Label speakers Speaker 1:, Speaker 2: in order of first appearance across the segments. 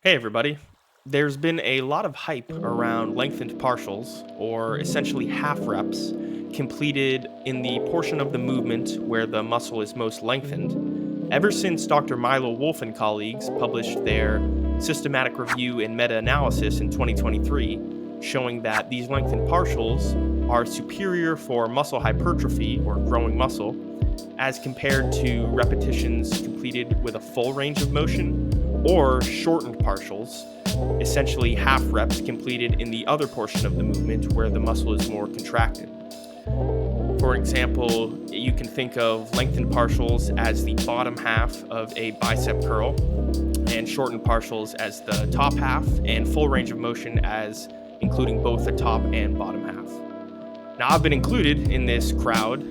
Speaker 1: Hey everybody. There's been a lot of hype around lengthened partials, or essentially half reps, completed in the portion of the movement where the muscle is most lengthened, ever since Dr. Milo Wolf and colleagues published their systematic review and meta analysis in 2023, showing that these lengthened partials are superior for muscle hypertrophy, or growing muscle, as compared to repetitions completed with a full range of motion or shortened partials, essentially half reps completed in the other portion of the movement where the muscle is more contracted. For example, you can think of lengthened partials as the bottom half of a bicep curl, and shortened partials as the top half, and full range of motion as including both the top and bottom half. Now, I've been included in this crowd,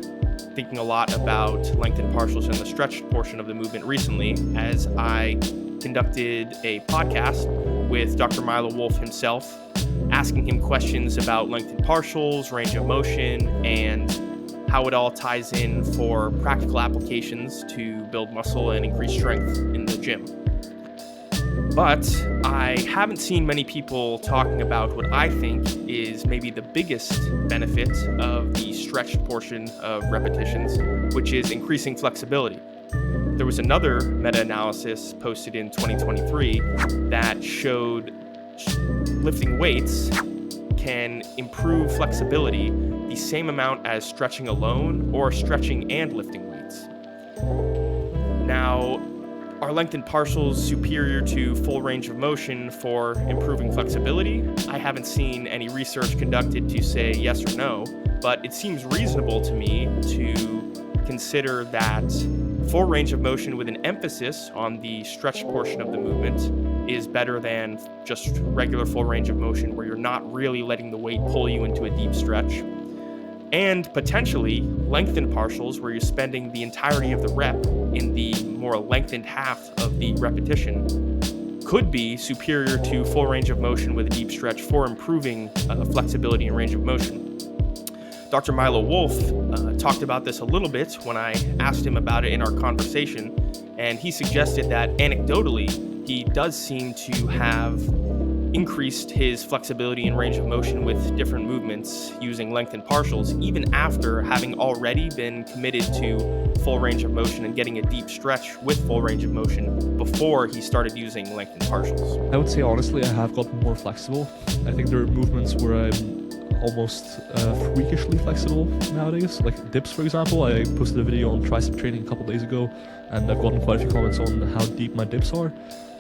Speaker 1: thinking a lot about lengthened partials in the stretched portion of the movement recently, as I conducted a podcast with Dr. Milo Wolf himself, asking him questions about lengthened partials, range of motion, and how it all ties in for practical applications to build muscle and increase strength in the gym. But I haven't seen many people talking about what I think is maybe the biggest benefit of the stretched portion of repetitions, which is increasing flexibility. There was another meta-analysis posted in 2023 that showed lifting weights can improve flexibility the same amount as stretching alone or stretching and lifting weights. Now, are lengthened partials superior to full range of motion for improving flexibility? I haven't seen any research conducted to say yes or no, but it seems reasonable to me to consider that full range of motion with an emphasis on the stretched portion of the movement is better than just regular full range of motion where you're not really letting the weight pull you into a deep stretch. And potentially lengthened partials where you're spending the entirety of the rep in the more lengthened half of the repetition could be superior to full range of motion with a deep stretch for improving flexibility and range of motion. Dr. Milo Wolf talked about this a little bit when I asked him about it in our conversation, and he suggested that anecdotally, he does seem to have increased his flexibility and range of motion with different movements using lengthened partials, even after having already been committed to full range of motion and getting a deep stretch with full range of motion before he started using lengthened partials.
Speaker 2: I would say honestly, I have gotten more flexible. I think there are movements where I'm almost freakishly flexible nowadays, like dips, for example. I posted a video on tricep training a couple days ago, and I've gotten quite a few comments on how deep my dips are.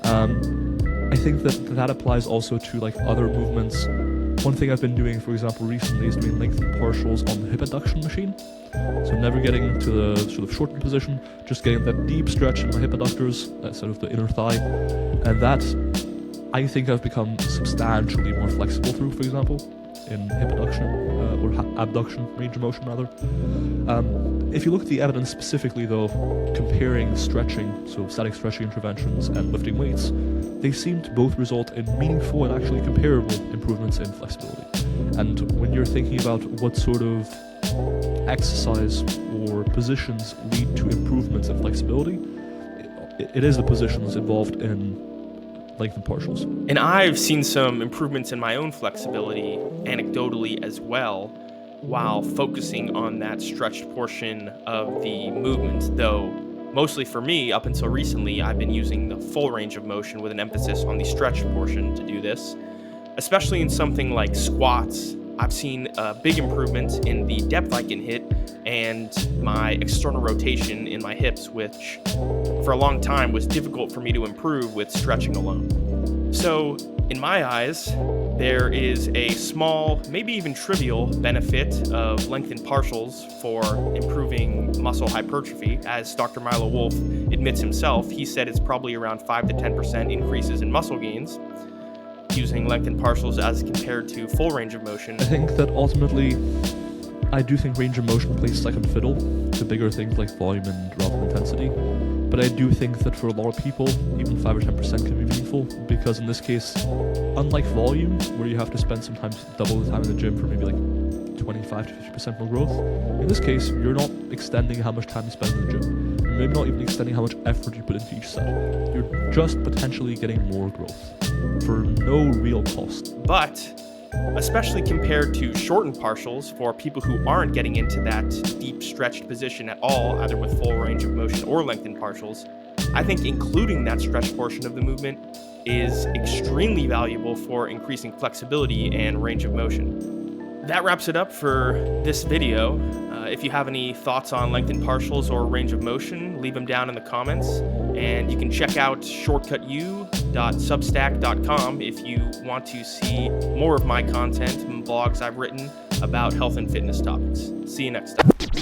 Speaker 2: I think that applies also to like other movements. One thing I've been doing, for example, recently is doing lengthened partials on the hip adduction machine. So never getting to the sort of shortened position, just getting that deep stretch in my hip adductors, sort of the inner thigh, and that I think I've become substantially more flexible through, for example, in hip adduction or abduction, range of motion rather. If you look at the evidence specifically though, comparing stretching, so static stretching interventions and lifting weights, they seem to both result in meaningful and actually comparable improvements in flexibility. And when you're thinking about what sort of exercise or positions lead to improvements in flexibility, it is the positions involved in lengthened partials.
Speaker 1: And I've seen some improvements in my own flexibility anecdotally as well, while focusing on that stretched portion of the movement, though mostly for me, up until recently, I've been using the full range of motion with an emphasis on the stretched portion to do this. Especially in something like squats, I've seen a big improvement in the depth I can hit and my external rotation in my hips, which for a long time was difficult for me to improve with stretching alone. So, in my eyes, there is a small, maybe even trivial benefit of lengthened partials for improving muscle hypertrophy. As Dr. Milo Wolf admits himself, he said it's probably around 5 to 10% increases in muscle gains using lengthened partials as compared to full range of motion.
Speaker 2: I think that ultimately, I do think range of motion plays second fiddle to bigger things like volume and relative intensity. But I do think that for a lot of people, even 5 or 10% can be meaningful, because in this case, unlike volume, where you have to spend sometimes double the time in the gym for maybe like 25 to 50% more growth, in this case, you're not extending how much time you spend in the gym. You're maybe not even extending how much effort you put into each set. You're just potentially getting more growth. for no real cost.
Speaker 1: But especially compared to shortened partials for people who aren't getting into that deep stretched position at all, either with full range of motion or lengthened partials, I think including that stretched portion of the movement is extremely valuable for increasing flexibility and range of motion. That wraps it up for this video. If you have any thoughts on lengthened partials or range of motion, leave them down in the comments. And you can check out shortcutu.substack.com if you want to see more of my content and blogs I've written about health and fitness topics. See you next time.